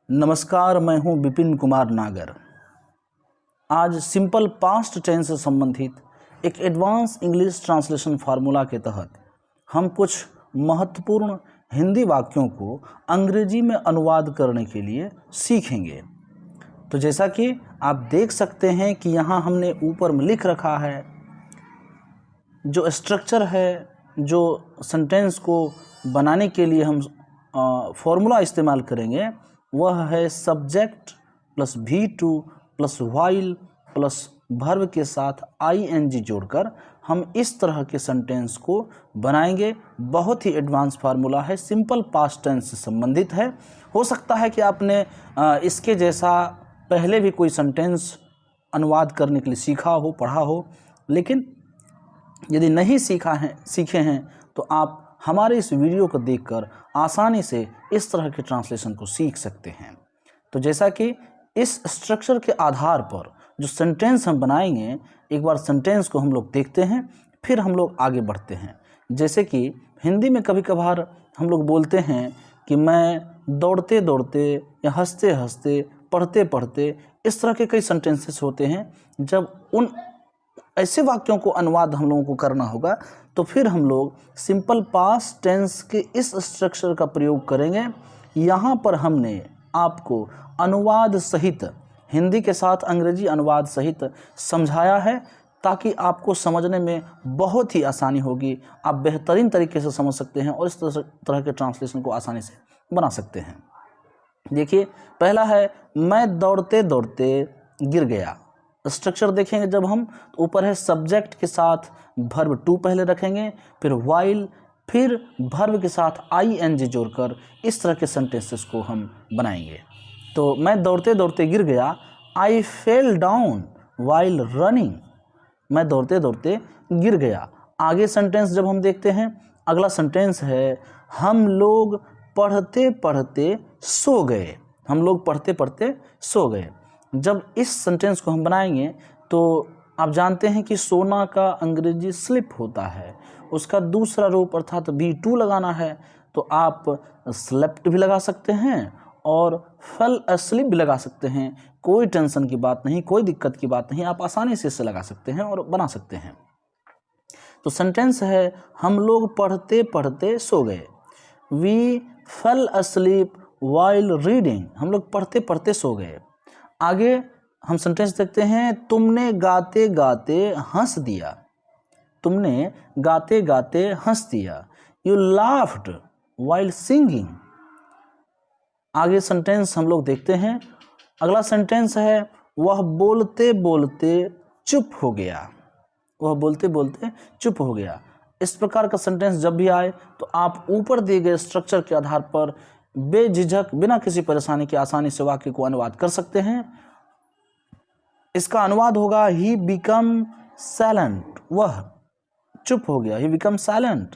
नमस्कार, मैं हूं विपिन कुमार नागर। आज सिंपल पास्ट टेंस से संबंधित एक एडवांस इंग्लिश ट्रांसलेशन फार्मूला के तहत हम कुछ महत्वपूर्ण हिंदी वाक्यों को अंग्रेजी में अनुवाद करने के लिए सीखेंगे। तो जैसा कि आप देख सकते हैं कि यहाँ हमने ऊपर में लिख रखा है, जो स्ट्रक्चर है, जो सेंटेंस को बनाने के लिए हम फॉर्मूला इस्तेमाल करेंगे वह है subject plus V2 plus while plus verb के साथ ING जोड़कर हम इस तरह के सेंटेंस को बनाएंगे। बहुत ही एडवांस फार्मूला है, सिंपल पास्ट टेंस से संबंधित है। हो सकता है कि आपने इसके जैसा पहले भी कोई सेंटेंस अनुवाद करने के लिए सीखा हो, पढ़ा हो, लेकिन यदि नहीं सीखे हैं तो आप हमारे इस वीडियो को देखकर आसानी से इस तरह के ट्रांसलेशन को सीख सकते हैं। तो जैसा कि इस स्ट्रक्चर के आधार पर जो सेंटेंस हम बनाएंगे, एक बार सेंटेंस को हम लोग देखते हैं, फिर हम लोग आगे बढ़ते हैं। जैसे कि हिंदी में कभी कभार हम लोग बोलते हैं कि मैं दौड़ते दौड़ते या हंसते हंसते, पढ़ते पढ़ते, इस तरह के कई सेंटेंसेस होते हैं। जब उन ऐसे वाक्यों को अनुवाद हम लोगों को करना होगा तो फिर हम लोग सिंपल पास्ट टेंस के इस स्ट्रक्चर का प्रयोग करेंगे। यहाँ पर हमने आपको अनुवाद सहित, हिंदी के साथ अंग्रेजी अनुवाद सहित समझाया है ताकि आपको समझने में बहुत ही आसानी होगी। आप बेहतरीन तरीके से समझ सकते हैं और इस तरह के ट्रांसलेशन को आसानी से बना सकते हैं। देखिए, पहला है मैं दौड़ते दौड़ते गिर गया। स्ट्रक्चर देखेंगे जब हम, तो ऊपर है सब्जेक्ट के साथ वर्ब टू पहले रखेंगे, फिर व्हाइल, फिर वर्ब के साथ ING जोड़कर इस तरह के सेंटेंसेस को हम बनाएंगे। तो मैं दौड़ते दौड़ते गिर गया, आई फेल डाउन वाइल रनिंग। मैं दौड़ते दौड़ते गिर गया। आगे सेंटेंस जब हम देखते हैं, अगला सेंटेंस है हम लोग पढ़ते पढ़ते सो गए। हम लोग पढ़ते पढ़ते सो गए। जब इस सेंटेंस को हम बनाएंगे तो आप जानते हैं कि सोना का अंग्रेजी स्लिप होता है, उसका दूसरा रूप अर्थात V2 लगाना है तो आप स्लेप्ट भी लगा सकते हैं और फेल अस्लीप भी लगा सकते हैं। कोई टेंशन की बात नहीं, कोई दिक्कत की बात नहीं, आप आसानी से इसे लगा सकते हैं और बना सकते हैं। तो सेंटेंस है हम लोग पढ़ते पढ़ते सो गए। We fell asleep while reading. हम लोग पढ़ते पढ़ते सो गए। आगे हम सेंटेंस देखते हैं तुमने गाते गाते हंस दिया। तुमने गाते गाते हंस दिया। You laughed while singing. आगे सेंटेंस हम लोग देखते हैं, अगला सेंटेंस है वह बोलते बोलते चुप हो गया। वह बोलते बोलते चुप हो गया। इस प्रकार का सेंटेंस जब भी आए तो आप ऊपर दिए गए स्ट्रक्चर के आधार पर बेझिझक, बिना किसी परेशानी के आसानी से वाक्य को अनुवाद कर सकते हैं। इसका अनुवाद होगा ही बिकम साइलेंट। वह चुप हो गया। He become silent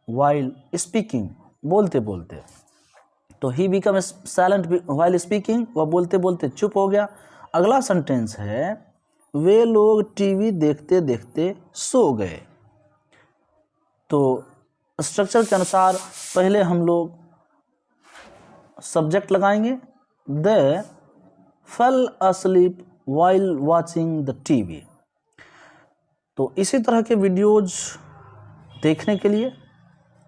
while speaking. बोलते बोलते। तो he become silent while speaking, वह बोलते बोलते चुप हो गया। अगला सेंटेंस है वे लोग टीवी देखते देखते सो गए। तो स्ट्रक्चर के अनुसार पहले हम लोग सब्जेक्ट लगाएंगे, they fell asleep while watching the TV. तो इसी तरह के वीडियोज देखने के लिए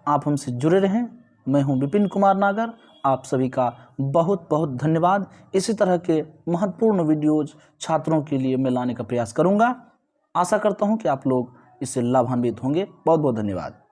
आप हमसे जुड़े रहें। मैं हूं विपिन कुमार नागर। आप सभी का बहुत बहुत धन्यवाद। इसी तरह के महत्वपूर्ण वीडियोज छात्रों के लिए मैं लाने का प्रयास करूंगा। आशा करता हूं कि आप लोग इससे लाभान्वित होंगे। बहुत बहुत धन्यवाद।